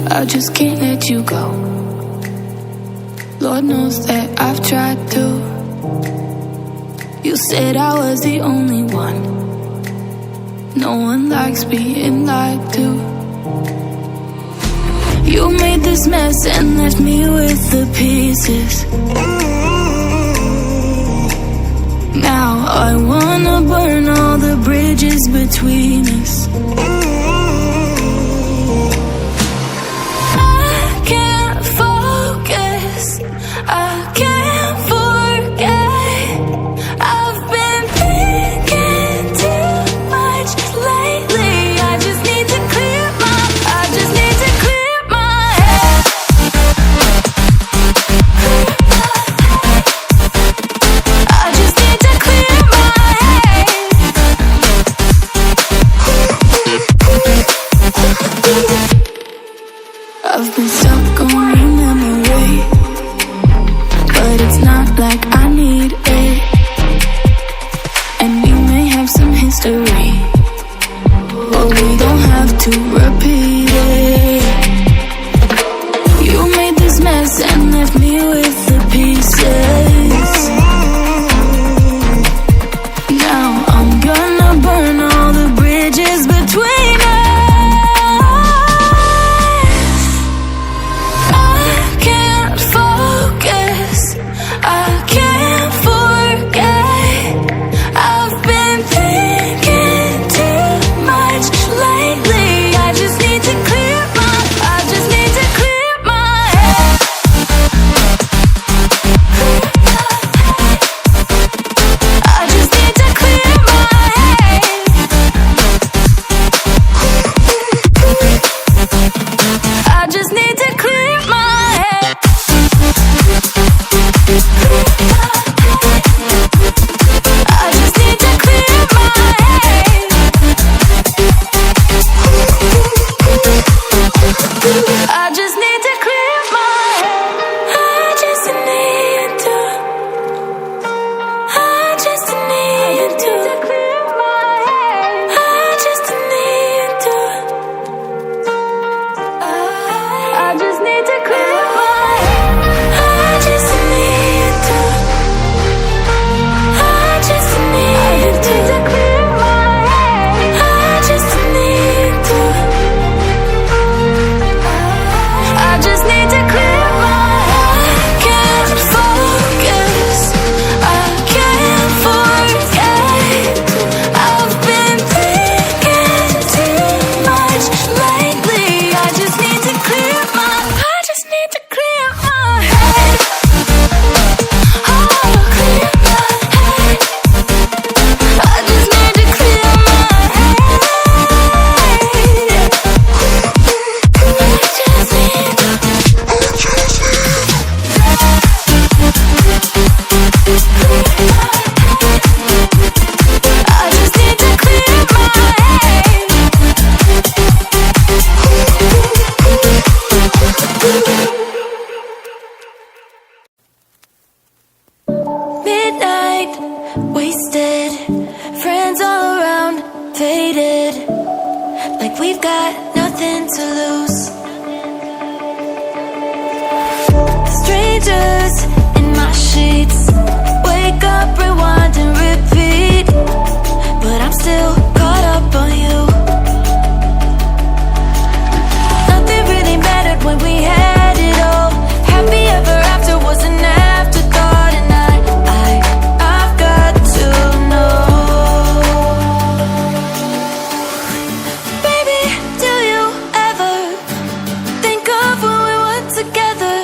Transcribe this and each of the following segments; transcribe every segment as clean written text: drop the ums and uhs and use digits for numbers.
I just can't let you go. Lord knows that I've tried to. You said I was the only one. No one likes being lied to. You made this mess and left me with the pieces. Now I wanna burn all the bridges between us. I can't focus, I can't forget. I've been thinking too much lately. I just need to clear my head. I just need to clear my head. I've been stuck on your memory, but it's not like I need it. And we may have some history, but we don't have to repeat it. You made this mess and left me with the pieces. Now I'm gonna burn all the bridges between us. I can't focus, I can't forget. I've been thinking too much lately. I just need to clear my head. I just need to clear my head. I just need to clear my head. I just need to clear my head. I just need to clear my head. I just need to. I just need to clear my head. I just need to. I just need to clear my head. I just need to. I just need to clear my head. I just need to. I just need to clear my head. I can't focus, I can't forget. I've been thinking too much lately. I just need to clear my head. Oh, clear my head. I just need to clear my head. I just need to. I just need to clear my head. Midnight, wasted, friends all around, faded, like we've got nothing to lose. Strangers in my sheets, wake up, rewind and repeat, but I'm still caught up on you. Nothing really mattered when we had it all. Happy ever after was an afterthought, and I've got to know. Baby, do you ever think of when we were together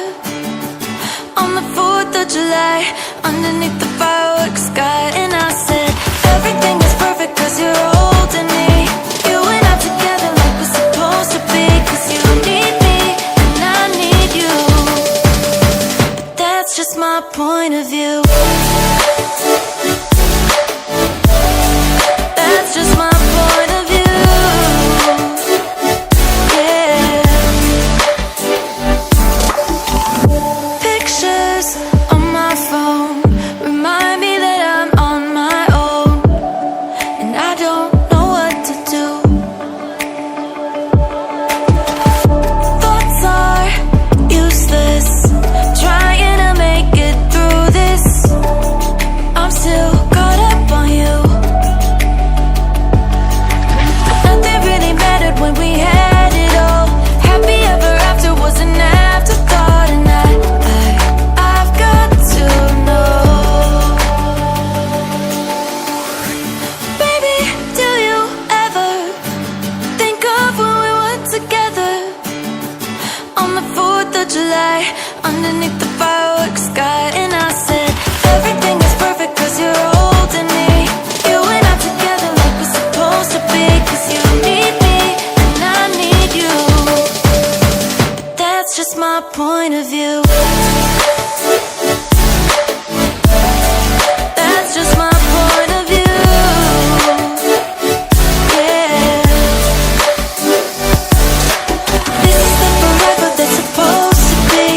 on the 4th of July, underneath the fireworks sky? And I said, everything is perfect 'cause you're holding me. You and I together like we're supposed to be, 'cause you need me and I need you. But that's just my point of view. That's just my point of view. Yeah. Pictures on my phone remind July, underneath the fireworks sky. And I said, everything is perfect cause you're holding me. You and I together like we're supposed to be. Cause you need me and I need you. But that's just my point of view. That's just my point of view. Yeah. This is the forever that's supposed to be.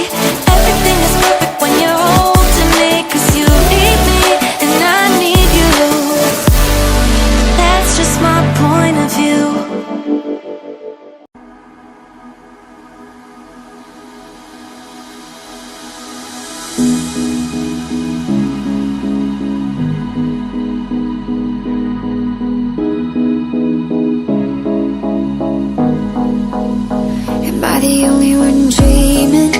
Everything is perfect when you're holding me. Cause you need me and I need you. That's just my point of view. Am I the only one dreaming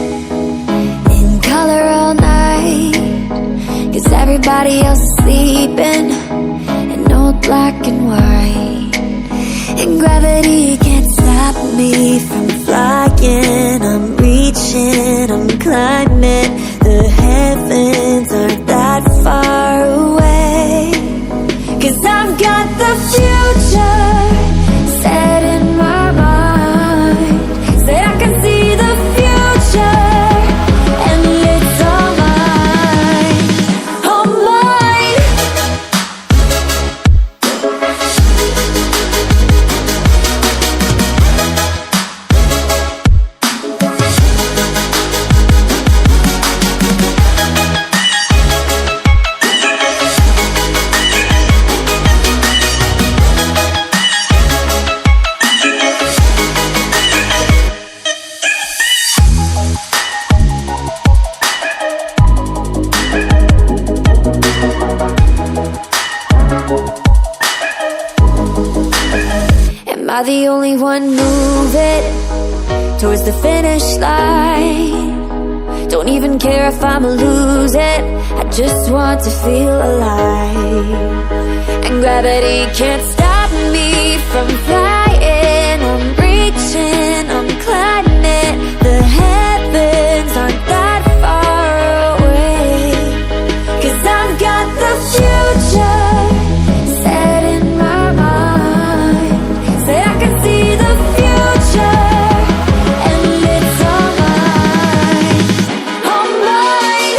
in color all night? Cause everybody else is sleeping in old black and white. And gravity can't stop me from flying. I'm reaching, I'm climbing. The heavens aren't that far away. Cause I've got the future set in my mind. Said I can see the future and it's all mine. All mine. Am I the only one moving towards the finish line? Don't even care if I'ma lose it, I just want to feel alive. And gravity can't stop me from flying. I'm reaching, I'm climbing. The heavens aren't that far away. Cause I've got the future set in my mind. Say I can see the future and it's all mine. All mine.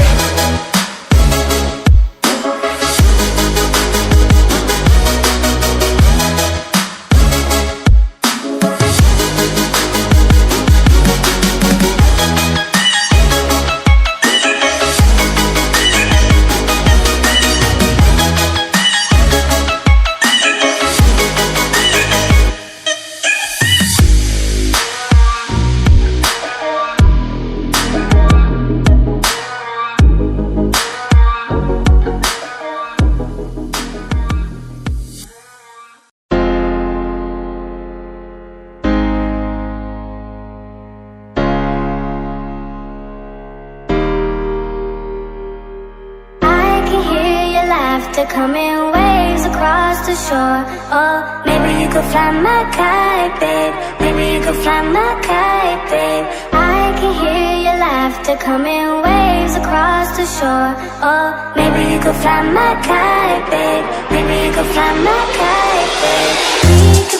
Coming waves across the shore. Oh, maybe you could fly my kite, babe. Maybe you could fly my kite, babe. I can hear your laughter coming waves across the shore. Oh, maybe you could fly my kite, babe. Maybe you could fly my kite, babe.